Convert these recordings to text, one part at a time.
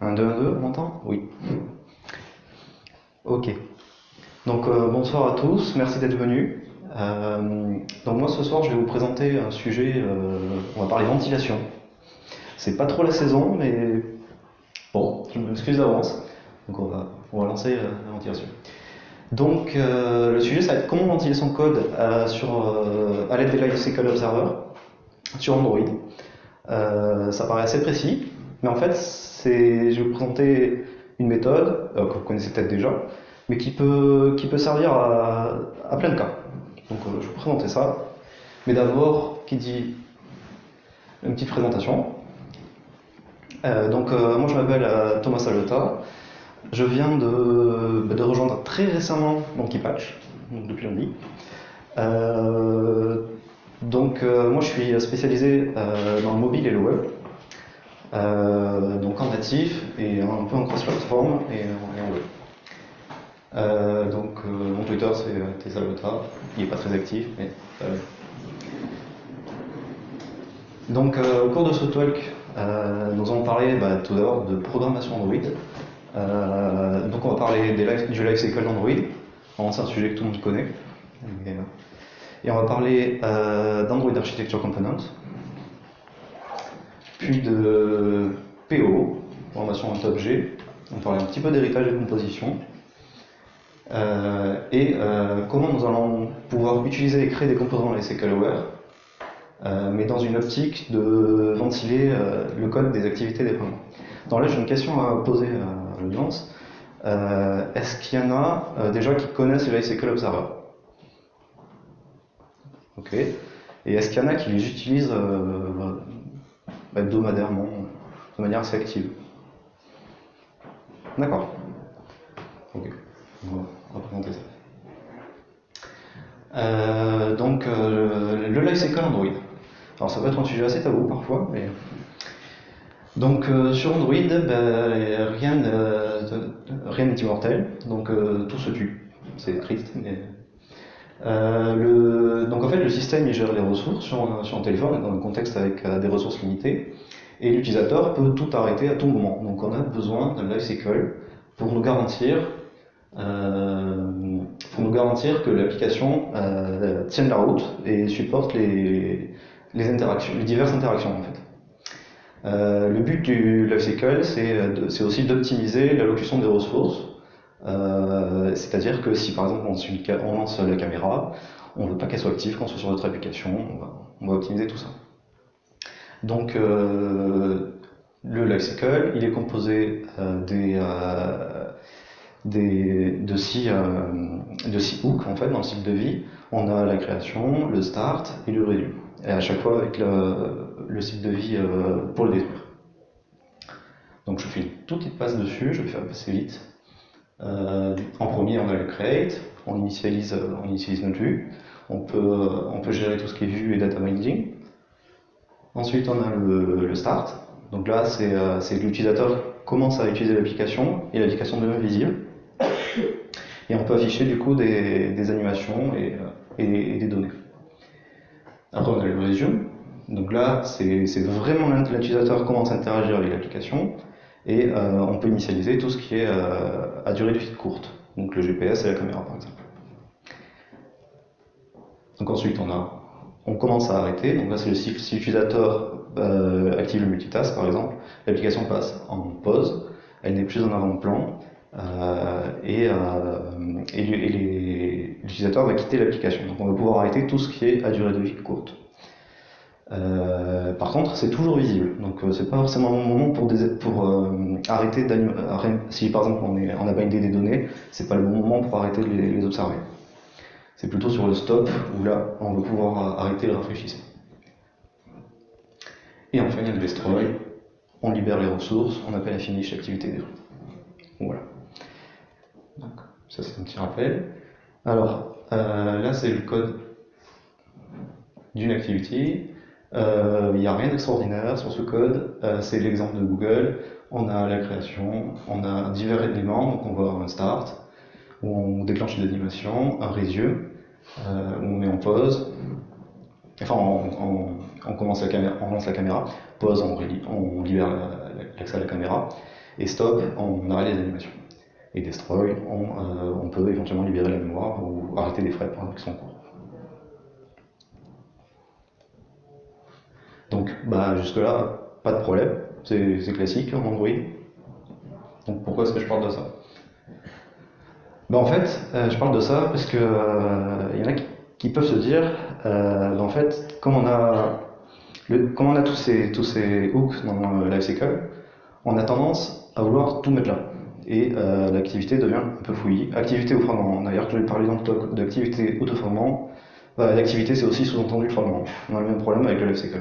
1, 2, 1, 2, on m'entend? Oui. Ok. Donc bonsoir à tous, merci d'être venus. Donc moi ce soir je vais vous présenter un sujet, on va parler ventilation. C'est pas trop la saison, mais bon, je m'excuse d'avance. Donc on va lancer la ventilation. Donc le sujet ça va être comment ventiler son code à l'aide des Lifecycle Observer sur Android. Ça paraît assez précis, mais en fait je vais vous présenter une méthode que vous connaissez peut-être déjà, mais qui peut servir à plein de cas. Donc je vais vous présenter ça. Mais d'abord, qui dit une petite présentation. Moi je m'appelle Thomas Salota. Je viens de rejoindre très récemment Monkey Patch, donc depuis lundi. Moi je suis spécialisé dans le mobile et le web. Donc en natif et un peu en cross-platform et en web. Mon Twitter c'est Tsalota, il n'est pas très actif, mais au cours de ce talk, nous allons parler tout d'abord de programmation Android. On va parler du lifecycle d'Android. C'est un sujet que tout le monde connaît. Et on va parler d'Android Architecture Components, puis de PO, programmation objet. On va parler un petit peu d'héritage et de composition. Comment nous allons pouvoir utiliser et créer des composants lifecycle aware, mais dans une optique de ventiler le code des activités déploiement. Donc là, j'ai une question à poser à l'audience. Est-ce qu'il y en a déjà qui connaissent le Lifecycle Observer? Ok. Et est-ce qu'il y en a qui les utilisent hebdomadairement, de manière assez active? D'accord. Ok. On va présenter ça. Le Lifecycle Android. Alors ça peut être un sujet assez tabou parfois, mais... sur Android, rien n'est immortel, tout se tue. C'est triste, mais... En fait, le système il gère les ressources sur un téléphone, dans un contexte avec des ressources limitées, et l'utilisateur peut tout arrêter à tout moment. Donc on a besoin d'un lifecycle pour nous garantir que l'application tienne la route et supporte les diverses interactions en fait. Le but du lifecycle, c'est aussi d'optimiser l'allocution des ressources. C'est-à-dire que si par exemple on lance la caméra, on ne veut pas qu'elle soit active quand c'est sur notre application, on va optimiser tout ça. Donc le lifecycle, il est composé de six hooks en fait dans le cycle de vie. On a la création, le start et le redo. Et à chaque fois avec le cycle de vie pour le détruire. Donc je fais une toute petite passe dessus, je vais faire passer vite. En premier, on a le create, on initialise notre vue. On peut gérer tout ce qui est vue et data binding. Ensuite, on a le start. Donc là, c'est que l'utilisateur commence à utiliser l'application et l'application devient visible. Et on peut afficher du coup des animations et des données. Après, on a le resume. Donc là, c'est vraiment l'utilisateur commence à interagir avec l'application. Et on peut initialiser tout ce qui est à durée de vie courte, donc le GPS et la caméra par exemple. Donc ensuite on commence à arrêter, donc là c'est le cycle, si l'utilisateur active le multitask par exemple, l'application passe en pause, elle n'est plus en avant-plan, et l'utilisateur va quitter l'application. Donc on va pouvoir arrêter tout ce qui est à durée de vie courte. Par contre, c'est toujours visible, donc c'est pas forcément un bon moment pour arrêter si par exemple on a bindé des données, c'est pas le bon moment pour arrêter de les observer. C'est plutôt sur le stop où là on va pouvoir arrêter le rafraîchissement. Et enfin il y a le destroy, on libère les ressources, on appelle à finish l'activité détruite. Voilà. Donc ça c'est un petit rappel. Alors là c'est le code d'une activity. Il n'y a rien d'extraordinaire sur ce code, c'est l'exemple de Google. On a la création, on a divers éléments, donc on va avoir un start, où on déclenche une animation, un resume, où on met en pause, enfin on commence on lance la caméra, pause, on libère l'accès à la caméra, Et stop, on arrête les animations. Et destroy, on peut éventuellement libérer la mémoire ou arrêter des threads pendant qu'ils sont en cours. Donc jusque-là, pas de problème, c'est classique en Android. Donc pourquoi est-ce que je parle de ça? En fait, je parle de ça parce que y en a qui peuvent se dire, en fait, comme on a tous ces hooks dans LiveCycle, on a tendance à vouloir tout mettre là. Et l'activité devient un peu fouillie. Activité ou fragment. D'ailleurs, je vais parler dans le talk d'activité ou de fragment. L'activité, c'est aussi sous-entendu le fragment. On a le même problème avec le LiveCycle.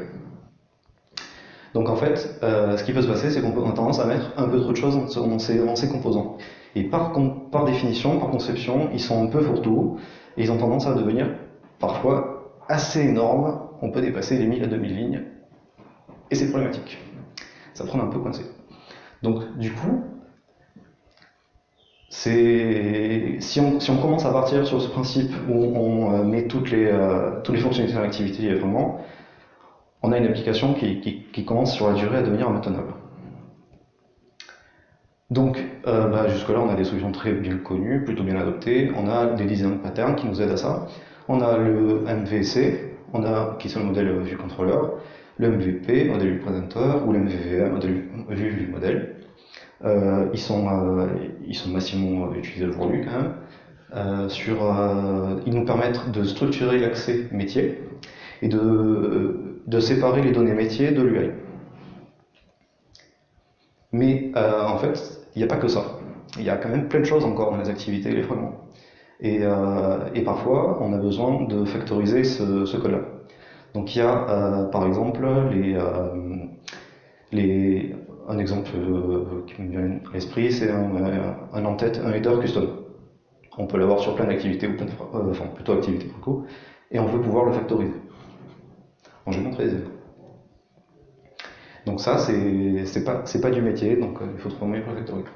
Donc en fait, ce qui peut se passer, c'est qu'on a tendance à mettre un peu trop de choses dans ces composants. Et par définition, par conception, ils sont un peu fourre-tout, et ils ont tendance à devenir parfois assez énormes. On peut dépasser les 1000 à 2000 lignes, et c'est problématique. Ça prend un peu coincé. Donc du coup, si on commence à partir sur ce principe où on met toutes les fonctionnalités dans l'activité vraiment, on a une application qui commence sur la durée à devenir maintenable. Donc jusque-là, on a des solutions très bien connues, plutôt bien adoptées. On a des design patterns qui nous aident à ça. On a le MVC, qui est le modèle vue controller, le MVP, modèle vue presenter, ou le MVVM, modèle vue modèle. Ils sont massivement utilisés aujourd'hui quand même. Ils nous permettent de structurer l'accès métier et de séparer les données métiers de l'UI. Mais en fait, il n'y a pas que ça. Il y a quand même plein de choses encore dans les activités et les fragments. Et parfois, on a besoin de factoriser ce code-là. Donc il y a par exemple un exemple qui me vient à l'esprit, c'est un en-tête, un header custom. On peut l'avoir sur plein d'activités, ou plutôt activités pour le coup, et on veut pouvoir le factoriser. Bon, je vais montrer les exemples. Donc ça, c'est pas du métier, donc il faut trouver un moyen pour le factoriser.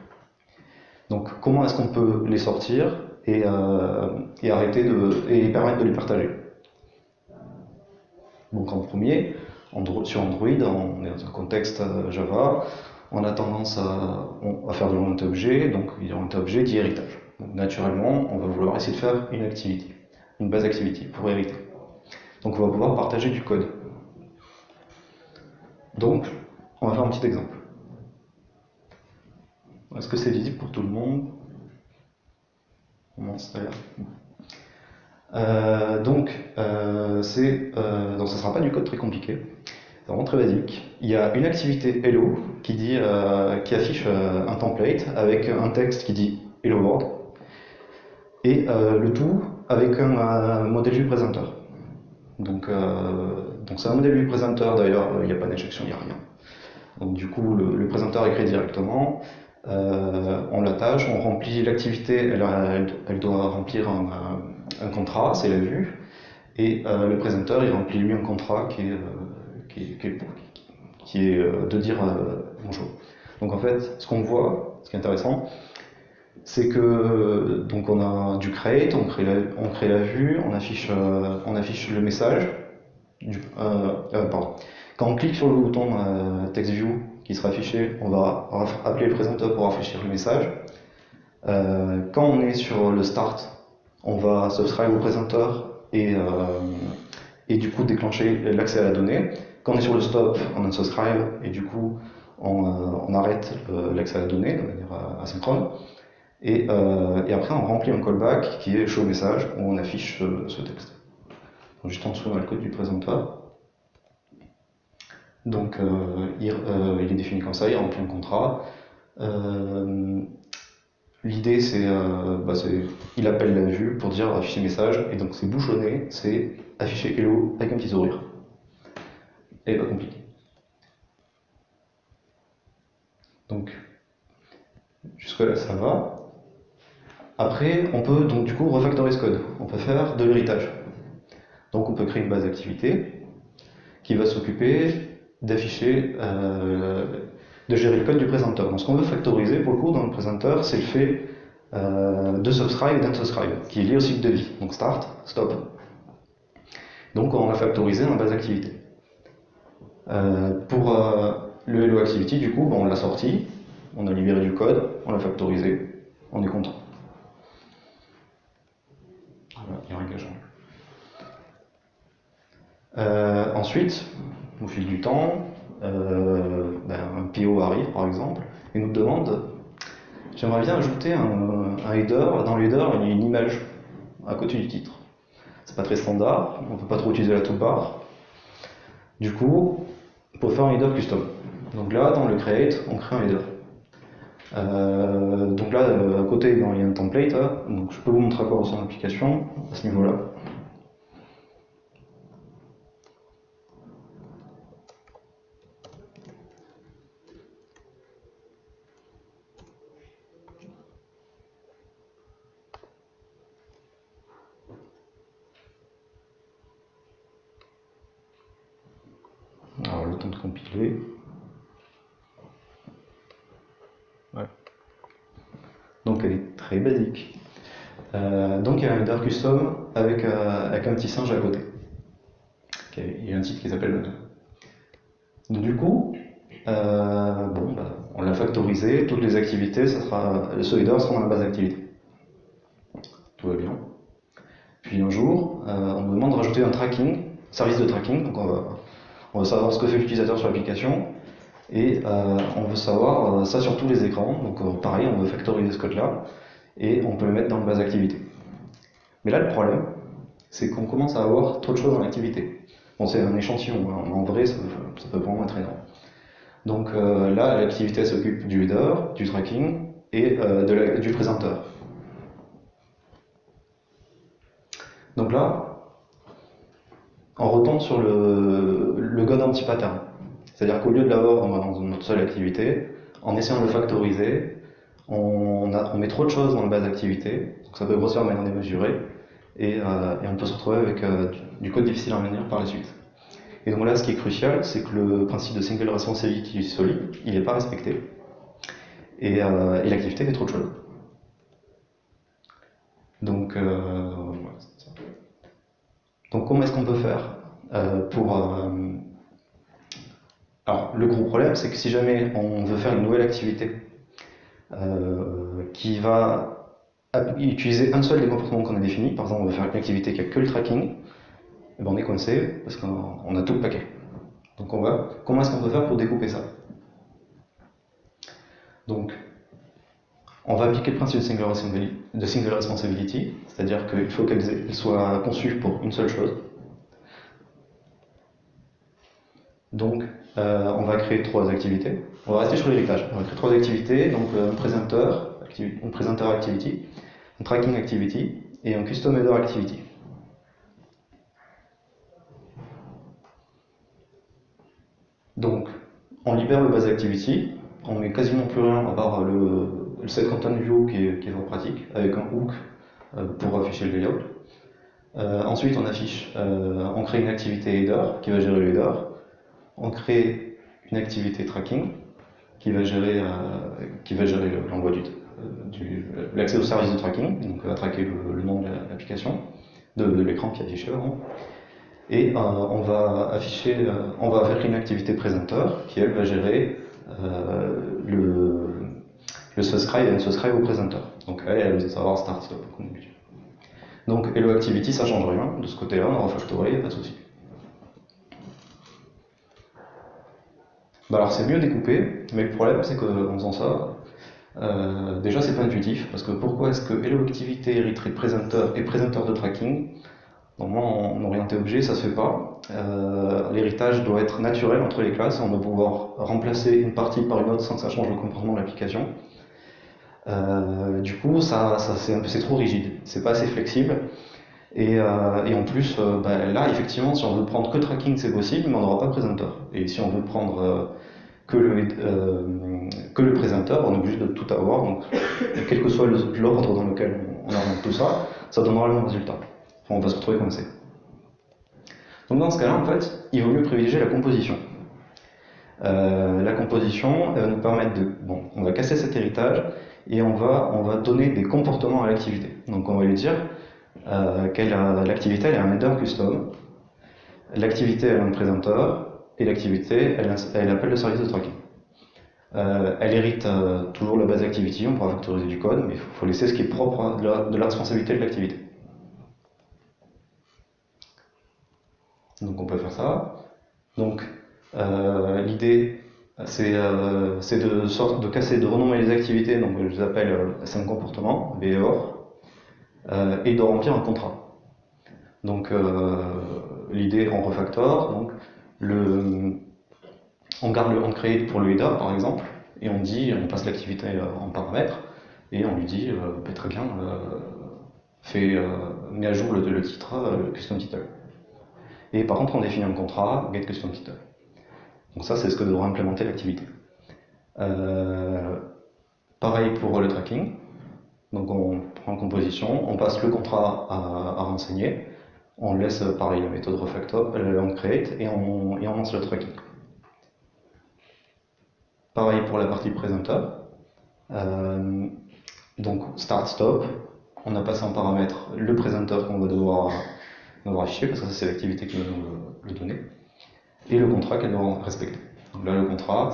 Donc comment est-ce qu'on peut les sortir et arrêter et permettre de les partager? Donc en premier, sur Android, on est dans un contexte Java, on a tendance à faire de l'orienté-objet, donc l'orienté-objet dit héritage. Donc naturellement, on va vouloir essayer de faire une activity, une base activity pour hériter. Donc on va pouvoir partager du code. Donc, on va faire un petit exemple. Est-ce que c'est visible pour tout le monde? Non, ça donc, ça ne sera pas du code très compliqué. C'est vraiment très basique. Il y a une activité Hello qui affiche un template avec un texte qui dit Hello World et le tout avec un modèle vue presenter. Donc c'est un modèle vue presenter, d'ailleurs, il n'y a pas d'injection, il n'y a rien. Donc du coup, le présenteur est créé directement, on l'attache, on remplit l'activité, elle doit remplir un contrat, c'est la vue, et le présenteur il remplit lui un contrat qui est de dire bonjour. Donc en fait, ce qu'on voit, ce qui est intéressant, c'est que donc on a du create, on crée la vue, on affiche le message. Pardon. Quand on clique sur le bouton TextView qui sera affiché, on va appeler le présenteur pour afficher le message. Quand on est sur le start, on va subscribe au présenteur et du coup déclencher l'accès à la donnée. Quand on est sur le stop, on unsubscribe et du coup on arrête l'accès à la donnée de manière asynchrone. Et après on remplit un callback qui est show message où on affiche ce texte. Donc, juste en dessous dans le code du présenteur. Donc il est défini comme ça, il remplit un contrat. L'idée c'est il appelle la vue pour dire afficher message, et donc c'est bouchonné, c'est afficher hello avec un petit sourire. Et pas compliqué. Donc jusque là ça va. Après on peut donc du coup refactoriser ce code. On peut faire de l'héritage. Donc on peut créer une base d'activité qui va s'occuper d'afficher, de gérer le code du présenteur. Donc ce qu'on veut factoriser pour le coup dans le présenteur, c'est le fait de subscribe et d'unsubscribe, qui est lié au cycle de vie. Donc start, stop. Donc on l'a factorisé dans la base d'activité. Pour le Hello Activity, du coup, on l'a sorti. on a libéré du code, on l'a factorisé, on est content. Voilà, il n'y a rien qui a changé. Ensuite, au fil du temps, un PO arrive par exemple et nous demande: j'aimerais bien ajouter un header. Dans le header, il y a une image à côté du titre. C'est pas très standard, on ne peut pas trop utiliser la toolbar. Du coup, pour faire un header custom. Donc là, dans le create, on crée un header. Donc là, à côté, il y a un template. Donc je peux vous montrer à quoi ressemble l'application à ce niveau-là. Alors le temps de compiler. Ouais. Donc elle est très basique. Donc il y a un header custom avec un petit singe à côté. Il y a un titre qui s'appelle. Donc du coup, on l'a factorisé, toutes les activités, ce header sera dans la base d'activités. Tout va bien. Puis un jour, on nous demande de rajouter un tracking, service de tracking. Donc on veut savoir ce que fait l'utilisateur sur l'application et on veut savoir ça sur tous les écrans. Donc pareil, on veut factoriser ce code-là et on peut le mettre dans la base d'activité. Mais là, le problème, c'est qu'on commence à avoir trop de choses dans l'activité. Bon, c'est un échantillon, hein. En vrai, ça peut vraiment être énorme. Donc là, l'activité s'occupe du header, du tracking et du présenteur. Donc là, on retombe sur le God anti-pattern. C'est-à-dire qu'au lieu de l'avoir dans notre seule activité, en essayant de le factoriser, on met trop de choses dans la base d'activité, donc ça peut grossir de manière démesurée, et on peut se retrouver avec du code difficile à maintenir par la suite. Et donc là, ce qui est crucial, c'est que le principe de single responsibility solide, il n'est pas respecté, et l'activité fait trop de choses. Donc comment est-ce qu'on peut faire Alors, le gros problème, c'est que si jamais on veut faire une nouvelle activité qui va utiliser un seul des comportements qu'on a définis, par exemple, on veut faire une activité qui a que le tracking, et ben on est coincé parce qu'on a tout le paquet. Donc comment est-ce qu'on peut faire pour découper ça? Donc, on va appliquer le principe de single responsibility, c'est-à-dire qu'il faut qu'elle soit conçue pour une seule chose. Donc, on va créer 3 activités. On va rester sur l'héritage. On va créer 3 activités, donc un présenteur activity, un tracking activity et un custom header activity. Donc, on libère le base activity, on met quasiment plus rien à part le set content view qui est vraiment pratique, avec un hook pour afficher le layout. Ensuite, on crée une activité header qui va gérer le header. On crée une activité tracking qui va gérer l'envoi l'accès au service de tracking, donc va traquer le nom de l'application, de l'écran qui est affiché avant. Et on va faire une activité présenteur qui elle va gérer le subscribe et unsubscribe au présenteur. Donc elle va savoir start stop comme d'habitude. Donc hello activity ça change rien, de ce côté-là on aura factoré, il n'y a pas de souci. Alors c'est mieux découpé, mais le problème c'est qu'en faisant ça, déjà c'est pas intuitif, parce que pourquoi est-ce que hello activité hériterait de présenteur et présenteur de tracking? Normalement en orienté objet ça se fait pas. L'héritage doit être naturel entre les classes, on doit pouvoir remplacer une partie par une autre sans que ça change le comportement de l'application. Du coup c'est trop rigide, c'est pas assez flexible. Et en plus, là, effectivement, si on veut prendre que tracking, c'est possible, mais on n'aura pas présenteur. Et si on veut prendre que le présenteur, on est obligé de tout avoir. Donc, quel que soit l'ordre dans lequel on oriente tout ça, ça donnera le même résultat. Enfin, on va se retrouver coincé. Donc, dans ce cas-là, en fait, il vaut mieux privilégier la composition. La composition, elle va nous permettre on va casser cet héritage et on va donner des comportements à l'activité. Donc, on va lui dire l'activité elle a un header custom, l'activité elle a un présenteur, et l'activité elle appelle le service de tracking. Elle hérite toujours la base activity, on pourra factoriser du code, mais il faut laisser ce qui est propre de la responsabilité de l'activité. Donc on peut faire ça. Donc l'idée c'est de casser, de renommer les activités, donc je les appelle SM comportement, BEOR, et de remplir un contrat. Donc l'idée on refactor, donc on garde le onCreate pour le header par exemple, et on passe l'activité en paramètre, et on lui dit très bien, mets à jour le titre, le custom title. Et par contre on définit un contrat, get custom title. Donc ça c'est ce que devra implémenter l'activité. Pareil pour le tracking. Donc on prend composition, on passe le contrat à renseigner, on laisse pareil la méthode refactor, onCreate, et on lance le tracking. Pareil pour la partie presenter. Donc start stop, on a passé en paramètre le presenter qu'on va devoir afficher, parce que ça c'est l'activité qui va nous le donner, et le contrat qu'elle doit respecter. Donc là le contrat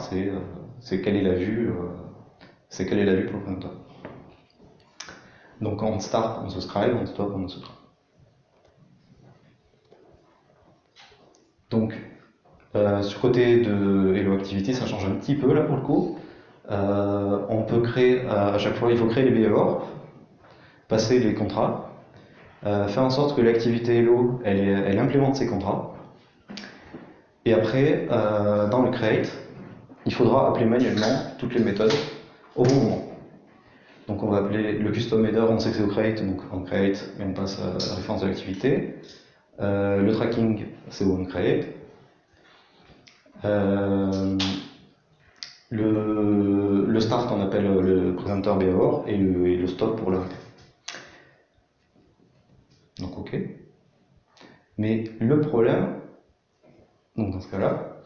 c'est quelle est la vue, pour le presenter. Donc on start, on subscribe, on stop, on subscribe. Donc sur côté de Hello Activity, ça change un petit peu là pour le coup. On peut créer, à chaque fois il faut créer les BEOR, passer les contrats, faire en sorte que l'activité Hello elle implémente ces contrats. Et après, dans le create, il faudra appeler manuellement toutes les méthodes au bon moment. Donc on va appeler le custom header, on sait que c'est au create, donc on create et on passe à la référence de l'activité. Le tracking, c'est au onCreate. Le start, on appelle le presenter BEOR et le stop pour l'arrêter. Donc ok. Mais le problème, donc dans ce cas-là,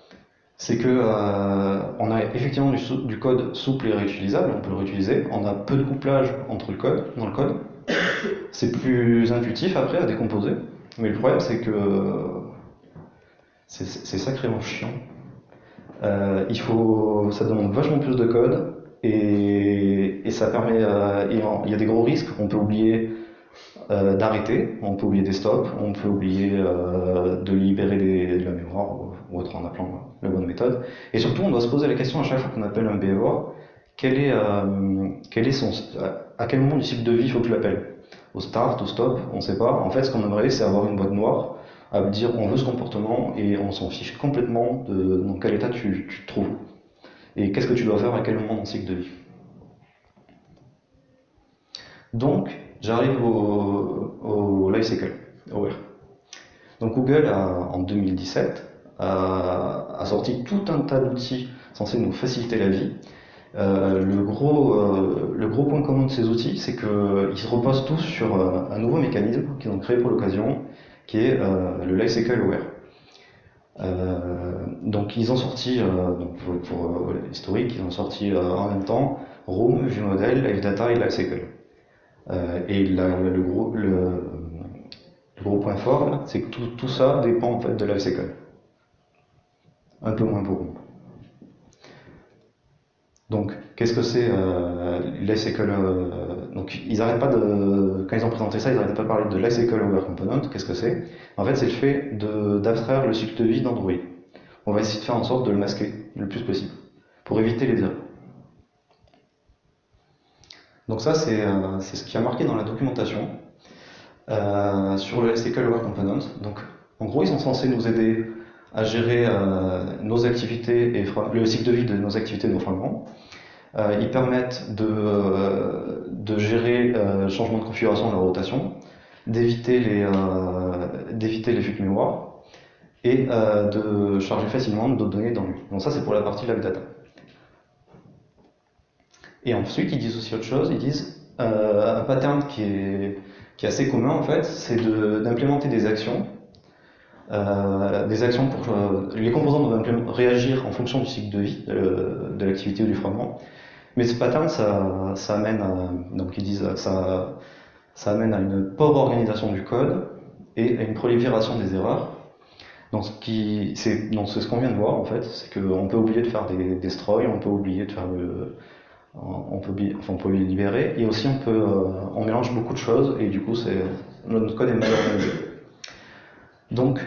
c'est que on a effectivement du code souple et réutilisable, on peut le réutiliser. On a peu de couplage dans le code. C'est plus intuitif après à décomposer. Mais le problème, c'est que c'est sacrément chiant. Ça demande vachement plus de code et ça permet. Il y a des gros risques. On peut oublier d'arrêter, on peut oublier des stops, on peut oublier de libérer de la mémoire ou autre en appelant la bonne méthode. Et surtout, on doit se poser la question à chaque fois qu'on appelle un BEOR, à quel moment du cycle de vie il faut que je l'appelle? Au start, au stop, on ne sait pas. En fait, ce qu'on aimerait, c'est avoir une boîte noire à dire on veut ce comportement et on s'en fiche complètement de dans quel état tu te trouves. Et qu'est-ce que tu dois faire à quel moment dans le cycle de vie. Donc, j'arrive au lifecycle aware. Donc Google, en 2017, a sorti tout un tas d'outils censés nous faciliter la vie. Le gros point commun de ces outils, c'est qu'ils se reposent tous sur un nouveau mécanisme qu'ils ont créé pour l'occasion, qui est le lifecycle aware. Donc ils ont sorti, pour l'historique, ils ont sorti en même temps Room, ViewModel, LiveData et Lifecycle. Et le gros point fort, c'est que tout ça dépend en fait de lifecycle. Un peu moins pour Room. Donc, qu'est-ce que c'est lifecycle Donc, ils arrêtent pas quand ils ont présenté ça, ils n'arrêtaient pas de parler de lifecycle aware component. Qu'est-ce que c'est? En fait, c'est le fait d'abstraire le cycle de vie d'Android. On va essayer de faire en sorte de le masquer le plus possible pour éviter les erreurs. Donc ça, c'est ce qui a marqué dans la documentation sur le lifecycle aware component. Donc, en gros, ils sont censés nous aider à gérer nos activités et le cycle de vie de nos activités et de nos fragments. Ils permettent de gérer le changement de configuration de la rotation, d'éviter les fuites mémoire et de charger facilement d'autres données dans lui. Donc ça, c'est pour la partie live data. Et ensuite, ils disent aussi autre chose, ils disent un pattern qui est assez commun en fait, c'est d'implémenter des actions pour les composants doivent réagir en fonction du cycle de vie de l'activité ou du fragment. Mais ce pattern, ça amène donc ils disent ça amène à une pauvre organisation du code et à une prolifération des erreurs. Donc c'est ce qu'on vient de voir en fait, c'est qu'on peut oublier de faire des destroy, on peut oublier de faire on peut les libérer, et aussi on mélange beaucoup de choses, et du coup notre code est mal organisé. Donc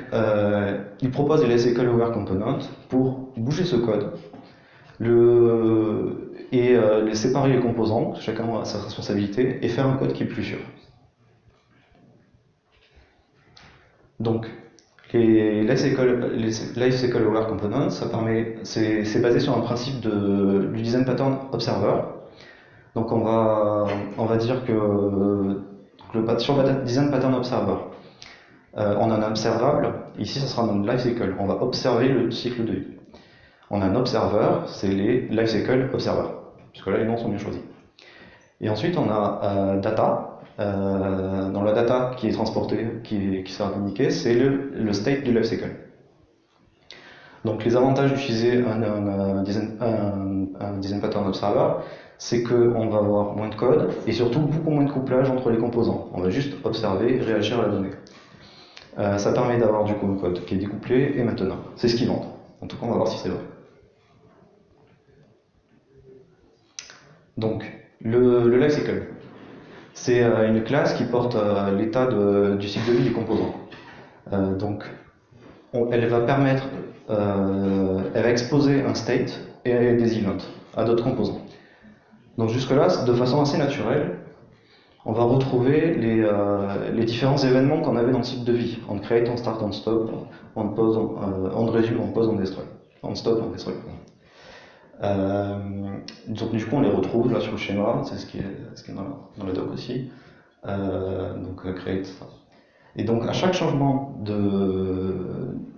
il propose les lifecycle aware components pour bouger ce code, les séparer les composants, chacun a sa responsabilité, et faire un code qui est plus sûr. Donc les lifecycle aware components, c'est basé sur un principe du design pattern observer. Donc on va dire que sur le design pattern observer, on a un observable, ici ça sera notre lifecycle, on va observer le cycle de vie. On a un observer, c'est les lifecycle observer, puisque là les noms sont bien choisis. Et ensuite on a data. Dans la data qui est transportée, qui sera communiquée, c'est le state du lifecycle. Donc les avantages d'utiliser un design pattern observer, c'est qu'on va avoir moins de code et surtout beaucoup moins de couplage entre les composants. On va juste observer et réagir à la donnée. Ça permet d'avoir du coup un code qui est découplé et maintenant. C'est ce qu'ils vendent. En tout cas, on va voir si c'est vrai. Donc, le lifecycle. C'est une classe qui porte l'état du cycle de vie du composant. Donc, elle va exposer un state et des events à d'autres composants. Donc jusque-là, de façon assez naturelle, on va retrouver les différents événements qu'on avait dans le cycle de vie. On create, on start, on stop, on pause, on resume, on pause, on destroy. On stop, on destroy. Donc du coup on les retrouve là sur le schéma, c'est ce qui est dans le doc aussi. Donc create. Et donc à chaque changement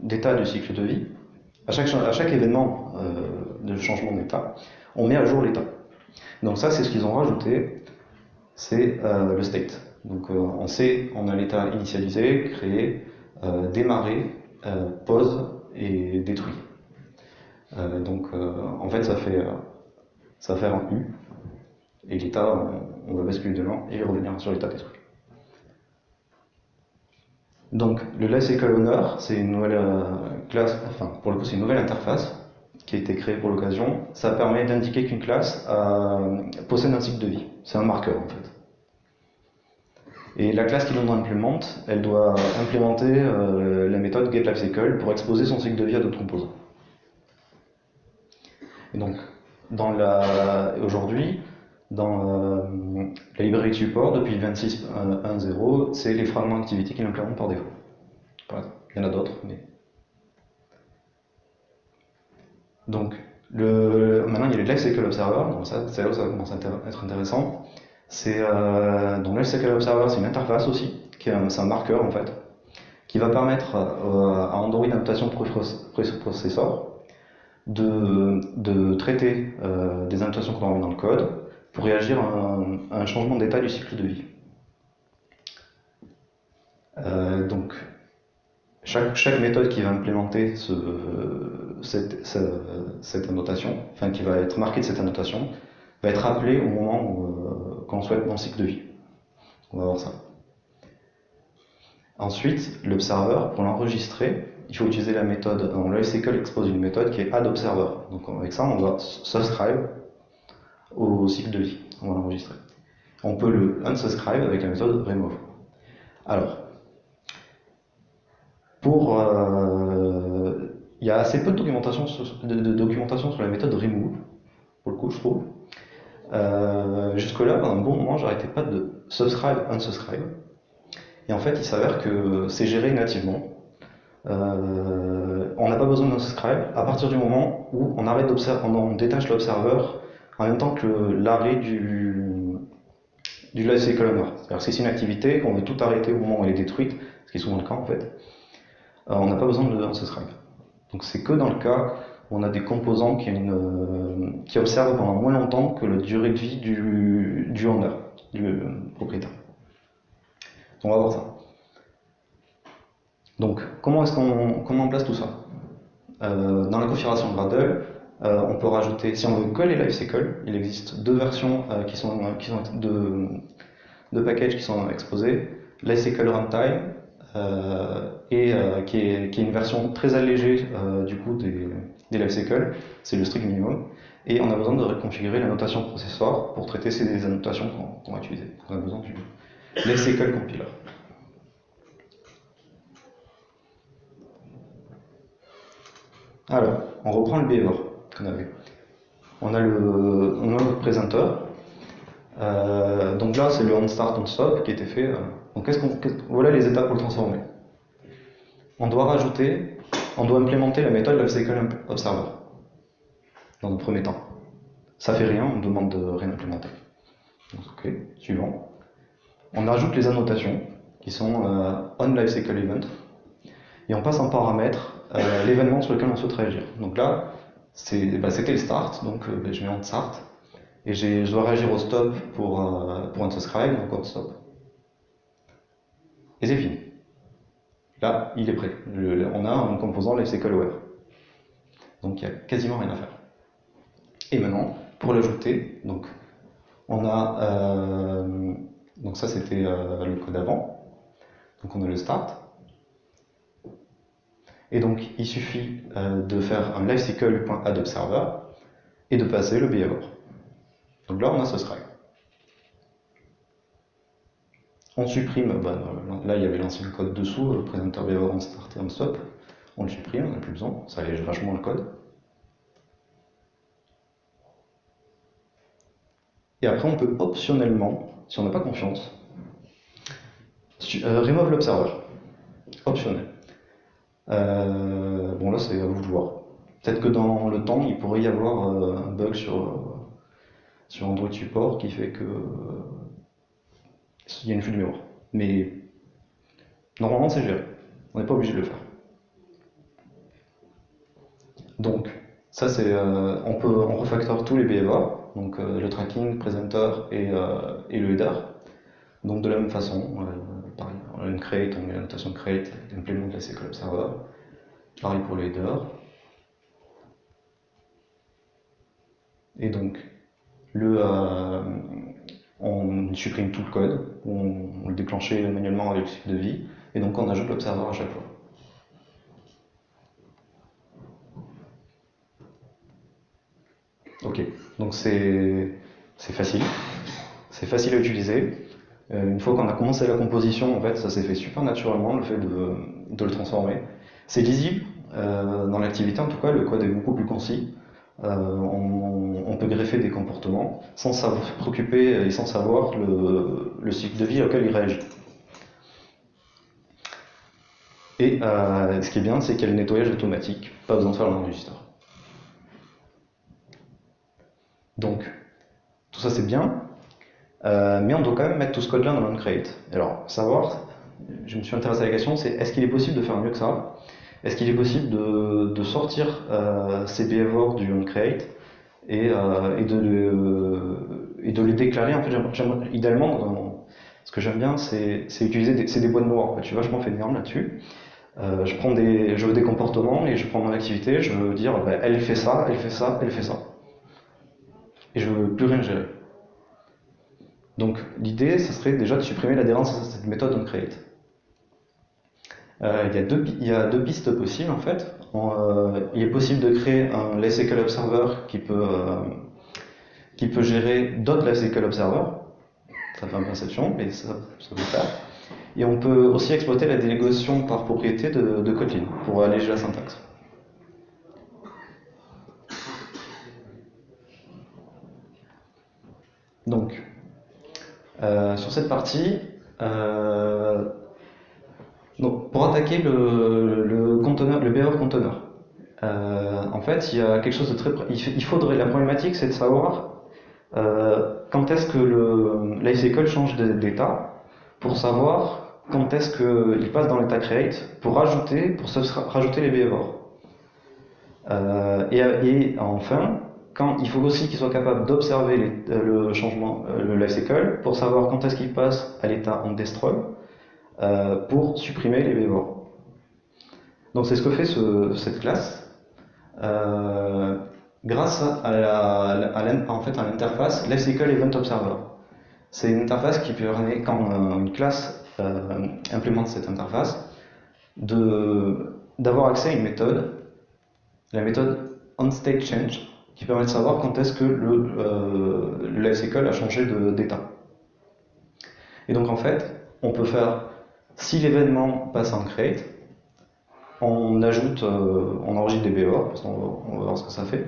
d'état du cycle de vie, à chaque événement de changement d'état, on met à jour l'état. Donc ça c'est ce qu'ils ont rajouté, c'est le state. Donc on a l'état initialisé, créé, démarré, pause et détruit. En fait ça fait un U, et l'état, on va basculer dedans et revenir sur l'état détruit. Donc le lifecycle owner, c'est une nouvelle classe, enfin pour le coup c'est une nouvelle interface qui a été créée pour l'occasion. Ça permet d'indiquer qu'une classe possède un cycle de vie. C'est un marqueur en fait. Et la classe qui l'on implémente, elle doit implémenter la méthode getLifecycle pour exposer son cycle de vie à d'autres composants. Et donc, aujourd'hui, dans la librairie de support, depuis 26.1.0, c'est les fragments activity qui l'implémentent par défaut. Voilà. Il y en a d'autres, mais... Donc, maintenant il y a le Lifecycle Observer, donc c'est là où ça va commencer à être intéressant. Donc le Lifecycle Observer, c'est une interface aussi, c'est un marqueur en fait, qui va permettre à Android Annotation Processor de traiter des annotations qu'on a envoyées dans le code pour réagir à un changement d'état du cycle de vie. Donc, chaque méthode qui va implémenter cette annotation, enfin qui va être marquée de cette annotation, va être appelée au moment qu'on souhaite dans le cycle de vie. On va voir ça. Ensuite, l'observer, pour l'enregistrer, il faut utiliser la méthode. Donc, lifecycle expose une méthode qui est addObserver. Donc avec ça, on va subscribe au cycle de vie. On va l'enregistrer. On peut le unsubscribe avec la méthode remove. Alors, il y a assez peu de documentation sur la méthode remove, pour le coup, je trouve. Jusque-là, pendant un bon moment, j'arrêtais pas de subscribe, unsubscribe. Et en fait, il s'avère que c'est géré nativement. On n'a pas besoin d'unsubscribe à partir du moment où on détache l'observeur en même temps que l'arrêt du lifecycle owner. C'est-à-dire que si c'est une activité qu'on veut tout arrêter au moment où elle est détruite, ce qui est souvent le cas en fait, on n'a pas besoin de unsubscribe. Donc c'est que dans le cas où on a des composants qui observent pendant moins longtemps que la durée de vie du owner, du propriétaire. Donc on va voir ça. Donc comment on place tout ça? Dans la configuration Gradle, on peut rajouter, si on veut que les lifecycle, il existe deux versions de packages qui sont exposés, lifecycle runtime qui est une version très allégée du coup des lifecycles, c'est le strict minimum. Et on a besoin de reconfigurer la notation processor pour traiter ces annotations qu'on va utiliser. On a besoin du lifecycle compiler. Alors, on reprend le behavior qu'on avait. On a notre présenteur. Donc là, c'est le onStart, onStop qui a été fait. Donc voilà les étapes pour le transformer. On doit implémenter la méthode lifecycleObserver dans le premier temps. Ça fait rien, on demande de rien implémenter. Donc, ok, suivant. On ajoute les annotations qui sont onLifeCycleEvent et on passe en paramètre l'événement sur lequel on souhaite réagir. Donc là, c'était le start, donc je mets onStart et je dois réagir au stop pour unsubscribe, donc onStop. Et c'est fini. Là, il est prêt. On a un composant lifecycleAware. Donc il n'y a quasiment rien à faire. Et maintenant, pour l'ajouter, donc on a donc ça c'était le code avant. Donc on a le start. Et donc il suffit de faire un lifecycle.addObserver et de passer le behavior. Donc là on a subscribe. On supprime, là il y avait l'ancien code dessous, présentateur behavior on start et on stop. On le supprime, on n'a plus besoin, ça allège vachement le code. Et après on peut optionnellement, si on n'a pas confiance, remove l'observer. Optionnel. Bon là c'est à vous de voir. Peut-être que dans le temps il pourrait y avoir un bug sur Android Support qui fait que il y a une fuite de mémoire. Mais normalement c'est géré. On n'est pas obligé de le faire. Donc ça c'est on refactor tous les behaviors, donc le tracking, presenter et le header. Donc de la même façon, pareil, on a une create, on met la notation create, implément de la SQL Observer. Pareil pour le header. Et donc on supprime tout le code, on le déclenchait manuellement avec le cycle de vie, et donc on ajoute l'observer à chaque fois. Ok, donc c'est facile. C'est facile à utiliser. Une fois qu'on a commencé la composition, en fait, ça s'est fait super naturellement, le fait de le transformer. C'est lisible, dans l'activité en tout cas, le code est beaucoup plus concis. On peut greffer des comportements sans se préoccuper et sans savoir le cycle de vie auquel il réagit. Et ce qui est bien, c'est qu'il y a le nettoyage automatique, pas besoin de faire l'enregistreur. Donc, tout ça c'est bien, mais on doit quand même mettre tout ce code-là dans l'onCreate. Alors, savoir, je me suis intéressé à la question, c'est est-ce qu'il est possible de faire mieux que ça? Est-ce qu'il est possible de sortir ces behaviors du onCreate et de les déclarer? En fait, idéalement, ce que j'aime bien, c'est utiliser des boîtes noires. En fait, je suis vachement fait de normes là-dessus. Je veux des comportements et je prends mon activité, je veux dire, elle fait ça, elle fait ça, elle fait ça. Et je veux plus rien gérer. Donc l'idée, ce serait déjà de supprimer l'adhérence à cette méthode onCreate. Il y a deux pistes possibles en fait. Il est possible de créer un lifecycle observer qui peut gérer d'autres lifecycle observers. Ça fait un peu inception, mais ça peut faire. Et on peut aussi exploiter la délégation par propriété de Kotlin pour alléger la syntaxe. Donc, sur cette partie, donc pour attaquer le behavior container, en fait, il y a quelque chose de très. La problématique, c'est de savoir quand est-ce que le lifecycle change d'état pour savoir quand est-ce qu'il passe dans l'état create pour rajouter les behaviors. Et enfin, il faut aussi qu'il soit capable d'observer le changement, le lifecycle, pour savoir quand est-ce qu'il passe à l'état onDestroy pour supprimer les behaviors. Donc c'est ce que fait cette classe grâce à l'interface lifecycle event observer. C'est une interface qui permet, quand une classe implémente cette interface, d'avoir accès à une méthode, la méthode onStateChange, qui permet de savoir quand est-ce que le lifecycle a changé d'état. Et donc en fait, on peut faire, si l'événement passe en create, on enregistre des behaviors, parce qu'on va voir ce que ça fait,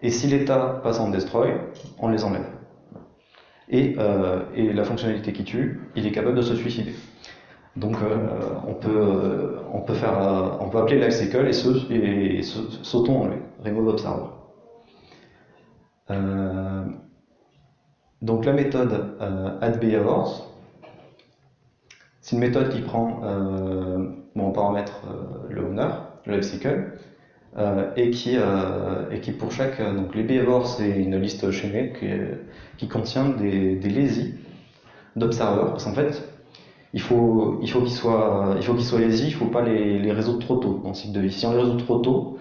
et si l'état passe en destroy, on les enlève. Et la fonctionnalité qui tue, il est capable de se suicider. Donc on peut appeler lifecycle et s'auto-enlever, remove observer. Donc la méthode addBehaviors, c'est une méthode qui prend en paramètre le owner, le lifecycle, et qui pour chaque... donc les behaviors, c'est une liste chaînée qui contient des lazy d'observeurs, parce qu'en fait, il faut qu'ils soient lazy, il ne faut pas les résoudre trop tôt dans le cycle de vie. Si on les résout trop tôt,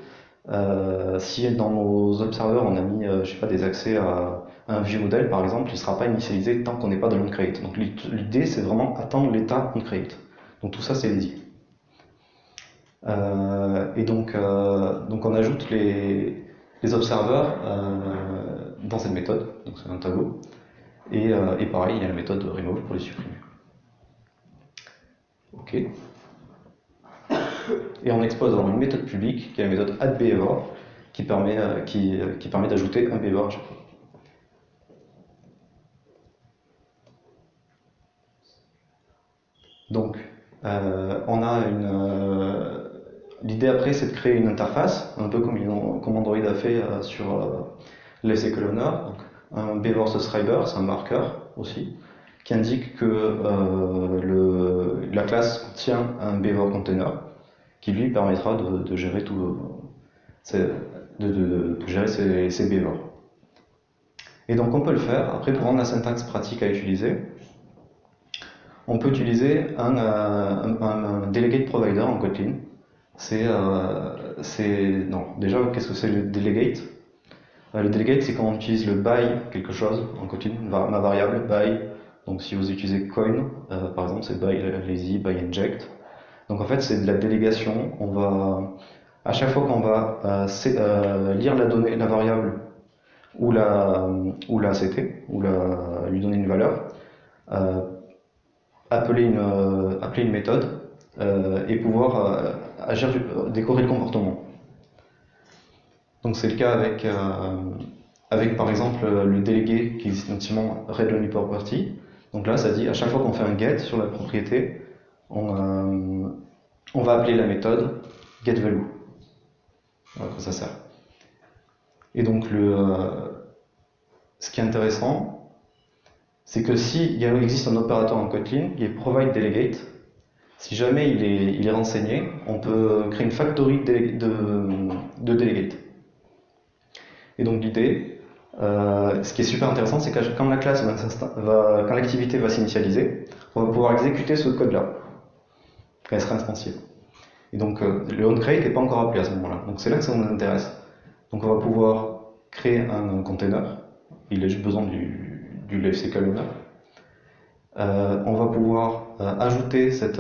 si dans nos observeurs on a mis je sais pas, des accès à un view model par exemple, il ne sera pas initialisé tant qu'on n'est pas dans l'onCreate. Donc l'idée c'est vraiment attendre l'état onCreate. Donc tout ça c'est lazy. Et donc on ajoute les observeurs dans cette méthode, donc c'est un tableau. Et pareil, il y a la méthode remove pour les supprimer. Ok. Et on expose alors une méthode publique, qui est la méthode addBehavior, qui permet d'ajouter un behavior à chaque fois. Donc, on a l'idée après, c'est de créer une interface, un peu comme Android a fait sur lifecycle-owner. Donc, un behavior subscriber, c'est un marqueur aussi, qui indique que la classe contient un behavior container, qui lui permettra de gérer gérer ces behaviors. Et donc on peut le faire, après pour rendre la syntaxe pratique à utiliser, on peut utiliser un delegate provider en Kotlin. Déjà, qu'est-ce que c'est le delegate? Le delegate, c'est quand on utilise le by quelque chose en Kotlin, ma variable by. Donc si vous utilisez coin, par exemple, c'est by lazy, by inject. Donc en fait, c'est de la délégation. À chaque fois qu'on va lire la donnée, la variable ou la CT, ou lui donner une valeur, appeler une méthode et pouvoir décorer le comportement. Donc c'est le cas avec par exemple le délégué qui existe notamment readOnlyProperty. Donc là, ça dit à chaque fois qu'on fait un get sur la propriété, on va appeler la méthode getValue. Voilà à quoi ça sert. Et donc ce qui est intéressant, c'est que s'il existe un opérateur en Kotlin qui est provideDelegate, si jamais il est renseigné, on peut créer une factory de delegate. Et donc l'idée, ce qui est super intéressant, c'est que quand quand l'activité va s'initialiser, on va pouvoir exécuter ce code-là, quand elle sera instantiée. Et donc le onCreate n'est pas encore appelé à ce moment-là. Donc c'est là que ça nous intéresse. Donc on va pouvoir créer un container. Il a juste besoin du lifecycle owner. On va pouvoir ajouter cet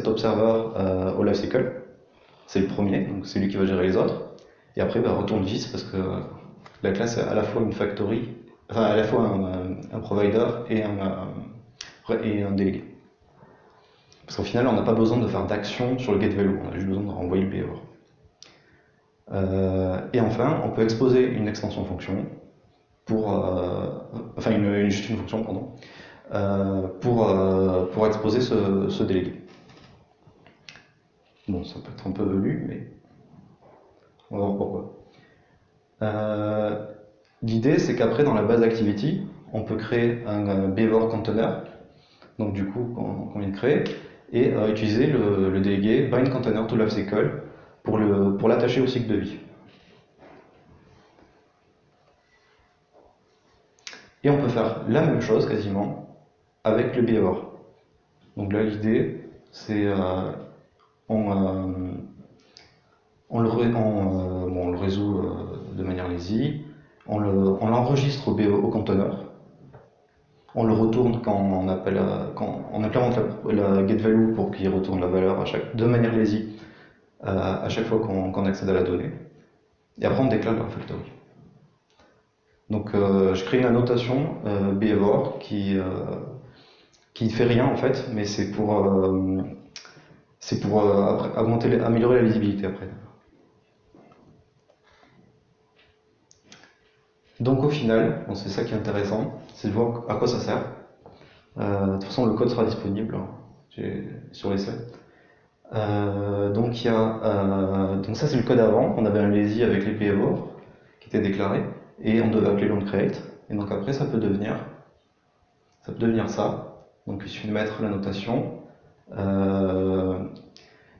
observer au lifecycle. C'est le premier, donc c'est lui qui va gérer les autres. Et après, retourne vis parce que la classe est à la fois une factory, enfin à la fois un provider et un délégué. Parce qu'au final, on n'a pas besoin de faire d'action sur le getValue, on a juste besoin de renvoyer le behavior. Et enfin, on peut exposer une extension fonction juste une fonction, pardon, pour exposer ce délégué. Bon, ça peut être un peu velu, mais on va voir pourquoi. L'idée, c'est qu'après, dans la base activity, on peut créer un behavior container, donc du coup, qu'on vient de créer, et utiliser le délégué bind container to lifecycle pour l'attacher au cycle de vie. Et on peut faire la même chose quasiment avec le behavior. Donc là, l'idée, c'est on le résout de manière lazy, on l'enregistre au conteneur, On le retourne quand quand on implémente la get value pour qu'il retourne la valeur de manière lazy à chaque fois qu'on accède à la donnée. Et après on déclare le refactory. Donc je crée une annotation behavior qui fait rien en fait, mais c'est pour après, améliorer la lisibilité après. Donc au final, bon, c'est ça qui est intéressant, c'est de voir à quoi ça sert. De toute façon, le code sera disponible sur les sites. Donc ça c'est le code avant, on avait un lazy avec les behaviors qui étaient déclarés, et on devait appeler l'onCreate. Et donc après ça peut devenir ça. Donc il suffit de mettre la notation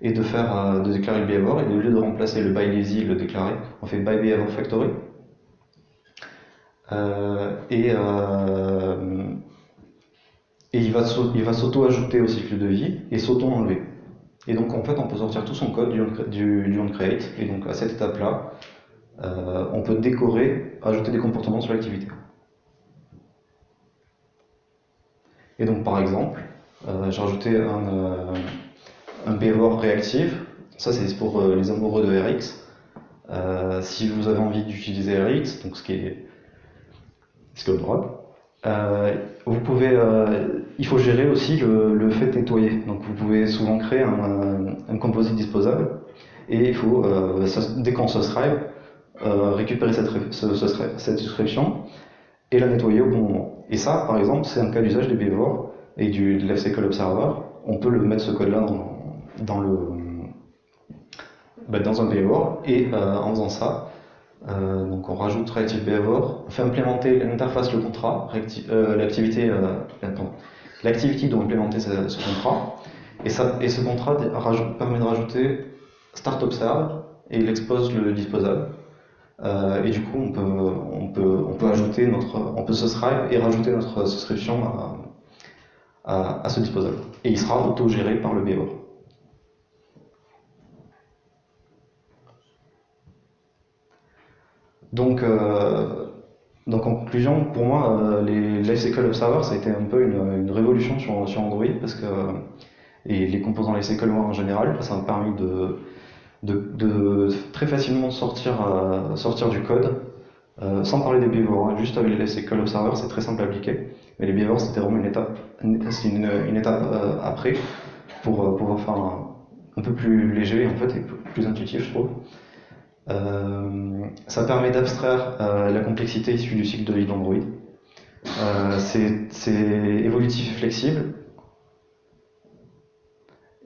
et de déclarer le behavior, et au lieu de remplacer le by lazy et le déclarer, on fait by behavior factory. Et il va s'auto-ajouter au cycle de vie et s'auto-enlever. Et donc en fait on peut sortir tout son code du onCreate, et donc à cette étape-là, on peut décorer, ajouter des comportements sur l'activité. Et donc par exemple, j'ai rajouté un behavior réactif. Ça c'est pour les amoureux de RX. Si vous avez envie d'utiliser RX, donc ce qui est honorable, il faut gérer aussi le fait de nettoyer. Donc vous pouvez souvent créer un composite disposable, et il faut, dès qu'on subscribe, récupérer cette description et la nettoyer au bon moment. Et ça, par exemple, c'est un cas d'usage des behaviors et de l'FSQL Observer. On peut mettre ce code-là dans un behavior, et en faisant ça, donc on rajoute Reactive Behavior, on fait implémenter l'interface, le contrat, l'activity doit implémenter ce contrat, et ce contrat permet de rajouter Start Observe, et il expose le disposable. Et du coup, on peut subscribe et rajouter notre subscription à ce disposable. Et il sera auto-géré par le behavior. Donc en conclusion, pour moi, les LifeCycle Observer, ça a été un peu une révolution sur Android, et les composants LifeCycle en général, ça m'a permis de très facilement sortir du code, sans parler des behaviors, hein, juste avec les LifeCycle Observer, c'est très simple à appliquer. Mais les behaviors, c'était vraiment une étape après, pour pouvoir faire un peu plus léger en fait, et plus intuitif, je trouve. Ça permet d'abstraire la complexité issue du cycle de vie d'Android. C'est évolutif et flexible.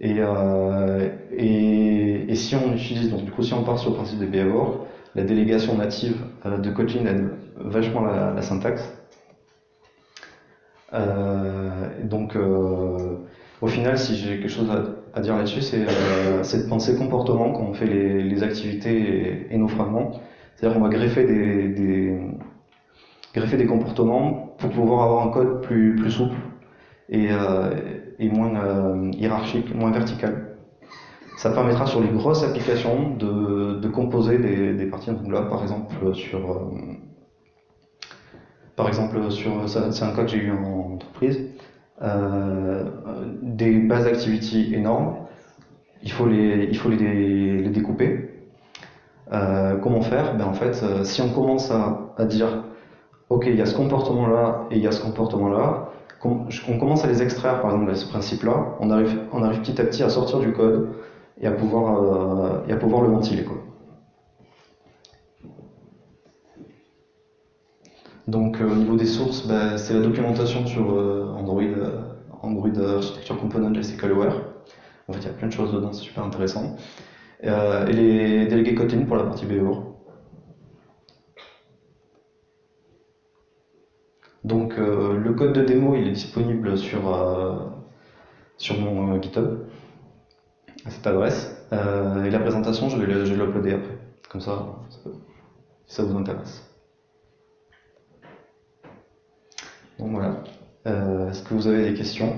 Et si on utilise, donc du coup, si on part sur le principe des behaviors, la délégation native de Kotlin aide vachement la syntaxe. Au final, si j'ai quelque chose à dire là-dessus, c'est de penser comportement quand on fait les activités et nos fragments. C'est-à-dire qu'on va greffer des comportements pour pouvoir avoir un code plus souple et moins hiérarchique, moins vertical. Ça permettra sur les grosses applications de composer des parties. Donc là, par exemple, c'est un cas que j'ai eu en entreprise. Des bases activity énormes, il faut les découper. Comment faire? En fait, si on commence à dire ok, il y a ce comportement-là et il y a ce comportement-là, on commence à les extraire, par exemple, de ce principe-là, on arrive petit à petit à sortir du code et à pouvoir le ventiler, quoi. Donc au niveau des sources, c'est la documentation sur Android Architecture Component LCKL Aware. En fait, il y a plein de choses dedans, c'est super intéressant. Et les délégués Kotlin pour la partie behavior. Donc le code de démo, il est disponible sur mon GitHub, à cette adresse. Et la présentation, je vais l'uploader après. Comme ça, si ça vous intéresse. Donc voilà. Est-ce que vous avez des questions?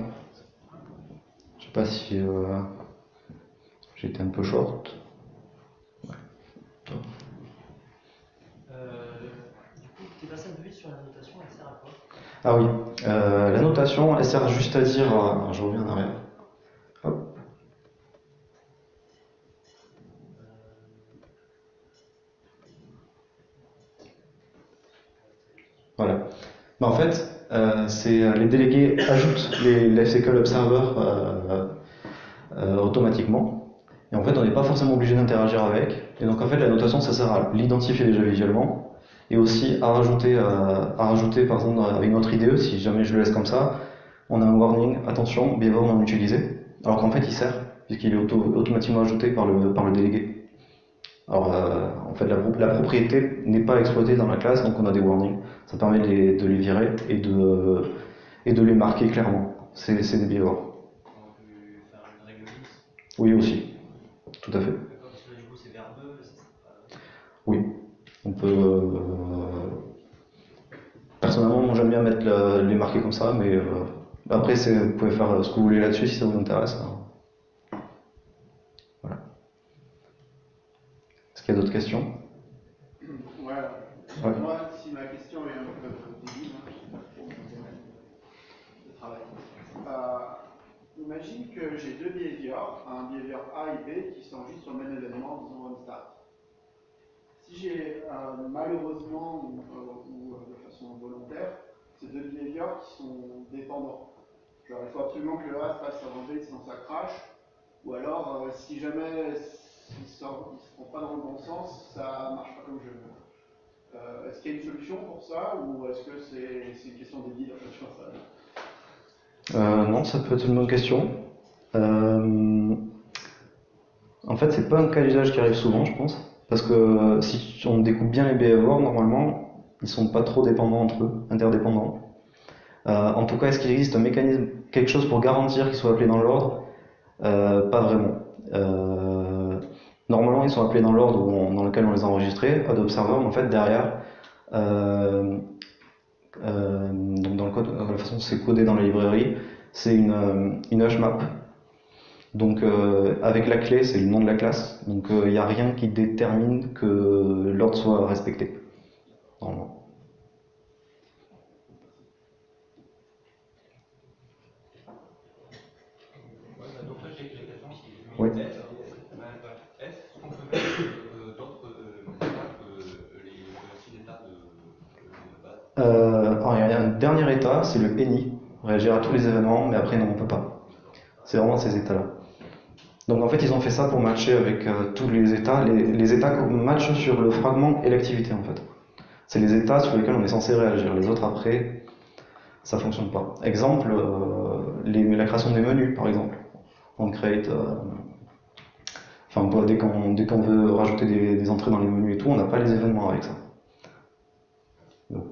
Je sais pas si j'ai été un peu short. Du coup, t'es passé un peu vie sur la notation, elle sert à quoi? Ah oui, la notation, elle sert juste à dire, je reviens en arrière. Hop. Voilà. Mais en fait, les délégués ajoutent les lifecycle observers automatiquement. Et en fait, on n'est pas forcément obligé d'interagir avec. Et donc en fait, la notation, ça sert à l'identifier déjà visuellement et aussi à rajouter par exemple avec notre IDE, si jamais je le laisse comme ça, on a un warning, attention, behavior non utilisé. Alors qu'en fait, il sert puisqu'il est automatiquement ajouté par le délégué. Alors en fait, la propriété n'est pas exploitée dans la classe, donc on a des warnings. Ça permet de les virer et de les marquer clairement. C'est des behaviors. On peut faire une règle lisse. Oui, aussi. Tout à fait. D'accord, parce que là, du coup, c'est verbeux, ça sert pas. Oui. On peut. Personnellement, moi j'aime bien les marquer comme ça, mais après, vous pouvez faire ce que vous voulez là-dessus si ça vous intéresse. Voilà. Est-ce qu'il y a d'autres questions? Voilà. Ouais. Moi, si ma question est un peu débile, pour mon domaine de travail. Imagine que j'ai deux behaviors, un behavior A et B, qui sont juste sur le même événement, disons onStart. Si j'ai malheureusement ou de façon volontaire, ces deux behaviors qui sont dépendants. Genre, il faut absolument que le A se passe avant B, sinon ça crache. Ou alors, si jamais ils ne se font pas dans le bon sens, ça ne marche pas comme je veux. Est-ce qu'il y a une solution pour ça, ou est-ce que c'est une question débile en fait, je pense ça. Non, ça peut être une bonne question. En fait, c'est pas un cas d'usage qui arrive souvent, je pense. Parce que si on découpe bien les behaviors, normalement, ils sont pas trop dépendants entre eux, interdépendants. En tout cas, est-ce qu'il existe un mécanisme, quelque chose pour garantir qu'ils soient appelés dans l'ordre? Pas vraiment. Normalement, ils sont appelés dans l'ordre dans lequel on les a enregistrés, add observer, mais en fait, derrière, donc dans le code, la façon dont c'est codé dans la librairie, c'est une hash map. Donc avec la clé, c'est le nom de la classe. Donc il n'y a rien qui détermine que l'ordre soit respecté. Normalement. Donc là, j'ai une question. Oui. Est-ce qu'on peut mettre d'autres états que les 6 états de base? Alors, il y a un dernier état, c'est le any, réagir à tous les événements, mais après non, on peut pas. C'est vraiment ces états-là. Donc en fait, ils ont fait ça pour matcher avec tous les états, les états qu'on match sur le fragment et l'activité en fait. C'est les états sur lesquels on est censé réagir. Les autres après, ça fonctionne pas. Exemple, la création des menus par exemple. On create, dès qu'on veut rajouter des entrées dans les menus et tout, on n'a pas les événements avec ça. Donc.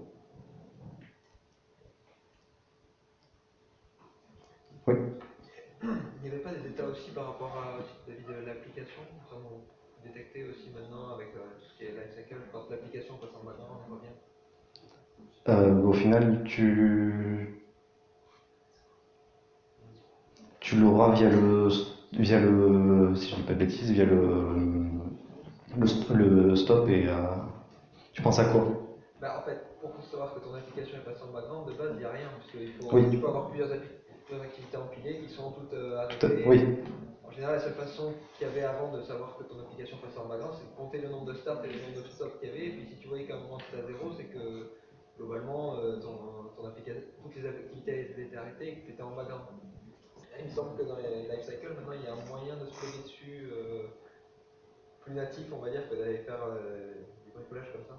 Oui. Il n'y avait pas des états aussi par rapport à vis-à-vis de l'application? Vous détectez aussi maintenant avec tout ce qui est lifecycle, quand l'application passe en background, on revient. Au final, tu l'auras via le, si je dis pas de bêtises, via le stop et tu penses à quoi? En fait, pour savoir que ton application est passée en background, de base, il n'y a rien, parce que Oui. tu peux avoir plusieurs activités empilées qui sont toutes arrêtées. Oui. En général, la seule façon qu'il y avait avant de savoir que ton application passait en background, c'est de compter le nombre de start et le nombre de stop qu'il y avait, et puis si tu voyais qu'à un moment c'était à zéro, c'est que globalement, ton application, toutes les activités étaient arrêtées et que tu étais en background. Il me semble que dans les lifecycle, maintenant, il y a un moyen de se plugger dessus plus natif, on va dire, que d'aller faire du bricolage comme ça.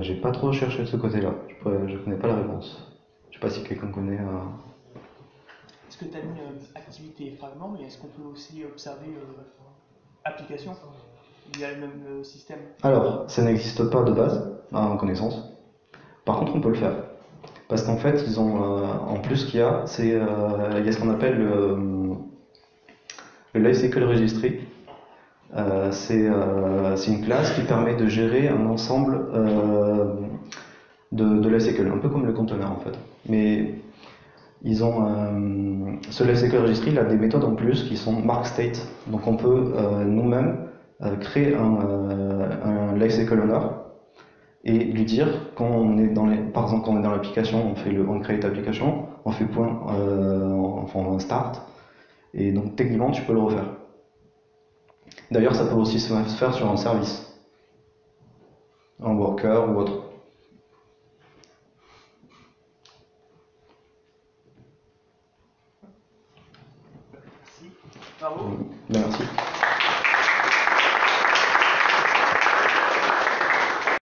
J'ai pas trop cherché de ce côté-là. Je connais pas la réponse. Je sais pas si quelqu'un connaît. Est-ce que tu as mis activité et fragment, mais est-ce qu'on peut aussi observer application via le même système? Alors, ça n'existe pas de base, à ma connaissance. Par contre, on peut le faire. Parce qu'en fait, ils ont, en plus, ce qu'il y a, il y a ce qu'on appelle le lifecycle registry. C'est une classe qui permet de gérer un ensemble de lifecycle, un peu comme le conteneur en fait. Mais ils ont ce lifecycle registry, il a des méthodes en plus qui sont mark state. Donc on peut nous-mêmes créer un lifecycle owner et lui dire, quand on est dans par exemple quand on est dans l'application, on fait le onCreate application, on fait point, enfin on start, et donc techniquement tu peux le refaire. D'ailleurs ça peut aussi se faire sur un service, un worker ou autre. Merci. Bravo. Merci.